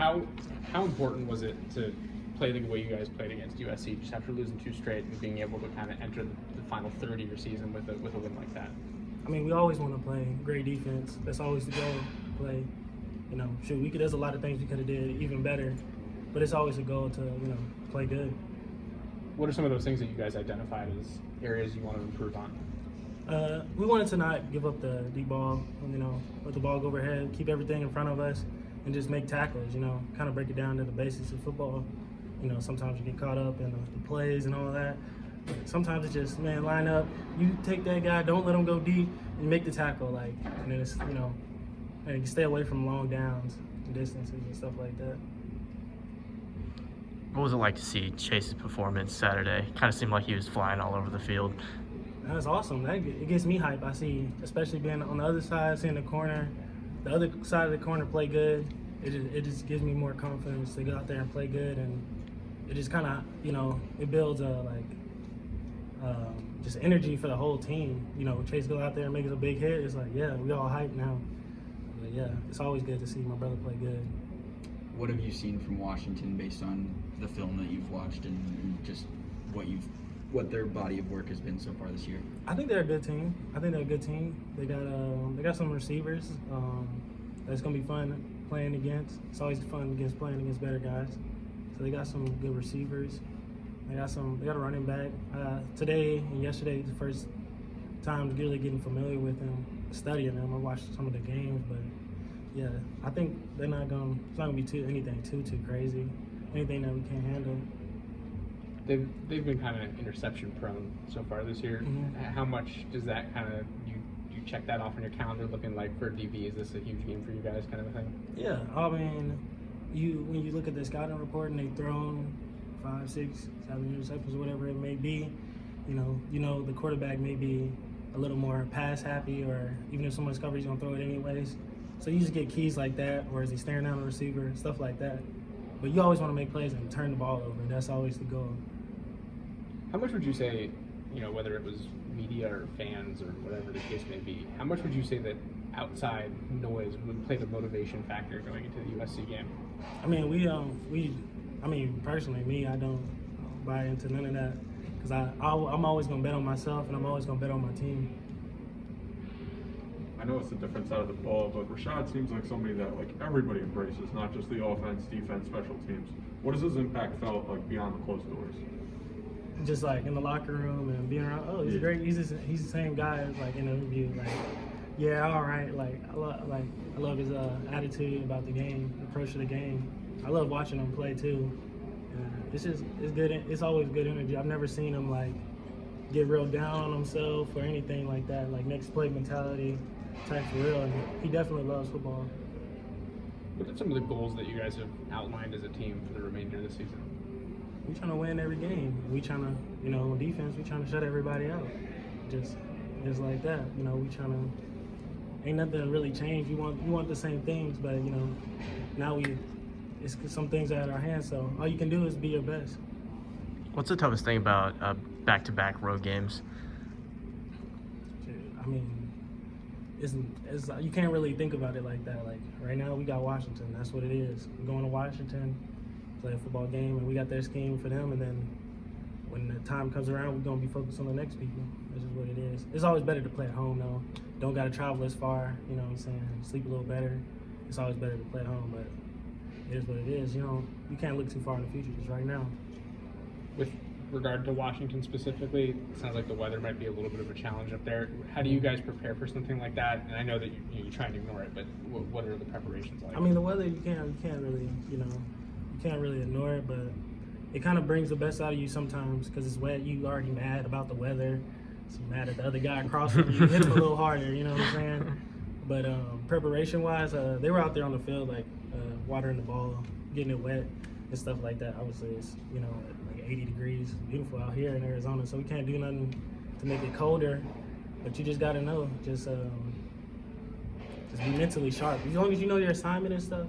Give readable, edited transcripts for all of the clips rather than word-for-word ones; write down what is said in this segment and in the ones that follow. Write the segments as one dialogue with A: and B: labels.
A: How important was it to play the way you guys played against USC, just after losing 2 straight and being able to kind of enter the final third of your season with a win like that?
B: I mean, we always want to play great defense. That's always the goal. Play, there's a lot of things we could have did even better, but it's always a goal to play good.
A: What are some of those things that you guys identified as areas you want to improve on?
B: We wanted to not give up the deep ball, let the ball go overhead, keep everything in front of us, and just make tackles, kind of break it down to the basics of football. Sometimes you get caught up in the plays and all that. But sometimes it's just, line up, you take that guy, don't let him go deep, and make the tackle, and then it's, and you stay away from long downs and distances and stuff like that.
C: What was it like to see Chase's performance Saturday? Kind of seemed like he was flying all over the field.
B: That's awesome. It gets me hype. I see, especially being on the other side, seeing the other side of the corner play good. It just gives me more confidence to go out there and play good, and it just kind of, it builds just energy for the whole team. Chase go out there and make us a big hit. It's like, yeah, we all hype now. But yeah, it's always good to see my brother play good.
D: What have you seen from Washington based on the film that you've watched and just what their body of work has been so far this year?
B: I think they're a good team. They got some receivers that's gonna be fun playing against. It's always fun playing against better guys. So they got some good receivers. They got a running back. Today and yesterday, the first time really getting familiar with them, studying them. I watched some of the games, but yeah, I think it's not gonna be anything too crazy, anything that we can't handle.
A: They've been kind of interception prone so far this year.
B: Mm-hmm.
A: How much does that kind of you check that off on your calendar, looking like for DB? Is this a huge game for you guys, kind of a thing?
B: Yeah, I mean, when you look at the scouting report and they've thrown 5, 6, 7 interceptions, whatever it may be, the quarterback may be a little more pass happy, or even if someone's covered, he's gonna throw it anyways. So you just get keys like that, or is he staring down the receiver, stuff like that. But you always want to make plays and turn the ball over. That's always the goal.
A: How much would you say, whether it was media or fans or whatever the case may be, how much would you say that outside noise would play the motivation factor going into the USC game?
B: I mean, personally, me, I don't buy into none of that, because I'm always going to bet on myself, and I'm always going to bet on my team.
E: I know it's a different side of the ball, but Rashad seems like somebody that everybody embraces, not just the offense, defense, special teams. What has his impact felt like beyond the closed doors?
B: Just in the locker room and being around, he's great. He's the same guy as in the interview. Yeah, all right. I love his attitude about the game, approach to the game. I love watching him play too. It's good. It's always good energy. I've never seen him get real down on himself or anything like that. Next play mentality type for real. And he definitely loves football.
A: What are some of the goals that you guys have outlined as a team for the remainder of the season?
B: We trying to win every game. We trying to, on defense, we trying to shut everybody out. Just like that. We trying to. Ain't nothing really changed. You want the same things, but now it's some things out of our hands. So all you can do is be your best.
C: What's the toughest thing about back-to-back road games?
B: I mean, it's you can't really think about it like that. Right now, we got Washington. That's what it is. We're going to Washington, play a football game, and we got their scheme for them. And then when the time comes around, we're gonna be focused on the next people. This is what it is. It's always better to play at home, though. Don't gotta travel as far. You know what I'm saying? Sleep a little better. It's always better to play at home, but it is what it is. You can't look too far in the future just right now.
A: With regard to Washington specifically, it sounds like the weather might be a little bit of a challenge up there. How do you guys prepare for something like that? And I know that you try and ignore it, but what are the preparations like?
B: I mean, the weather you can't really you can't really ignore it, but it kind of brings the best out of you sometimes because it's wet. You already mad about the weather. So you're mad at the other guy across from you. Hit him a little harder, you know what I'm saying? But preparation-wise, they were out there on the field, watering the ball, getting it wet and stuff like that. Obviously, it's 80 degrees, beautiful out here in Arizona, so we can't do nothing to make it colder. But you just gotta know, just be mentally sharp. As long as you know your assignment and stuff,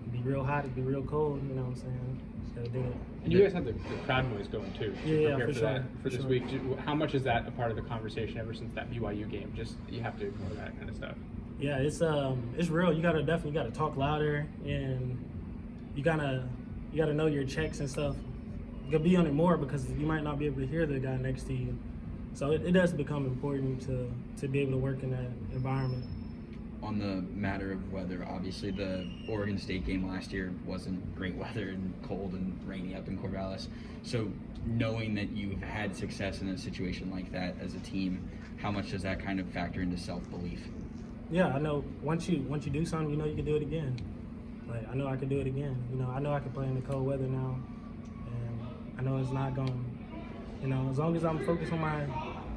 B: it'd be real hot, it'd be real cold. You know what I'm saying? Just gotta do it.
A: And you guys had the crowd noise going too.
B: Yeah,
A: prepare
B: for
A: for
B: sure.
A: that for this week. How much is that a part of the conversation ever since that BYU game? Just you have to ignore that kind of stuff.
B: Yeah, it's real. You definitely gotta talk louder and you gotta know your checks and stuff. You gotta be on it more because you might not be able to hear the guy next to you. So it does become important to be able to work in that environment.
D: On the matter of weather, obviously the Oregon State game last year wasn't great weather and cold and rainy up in Corvallis. So knowing that you've had success in a situation like that as a team, how much does that kind of factor into self-belief?
B: Yeah, I know once you do something, you know you can do it again. Like I know I can do it again. You know, I know I can play in the cold weather now, and I know it's not going. You know, as long as I'm focused on my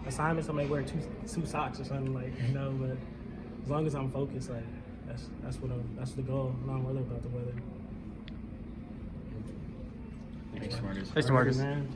B: assignments, I may wear two socks or something like, you know, but as long as I'm focused, like that's the goal. I'm not worried about the weather.
D: Thanks, Timarcus.
C: Thanks, Timarcus.
B: Man.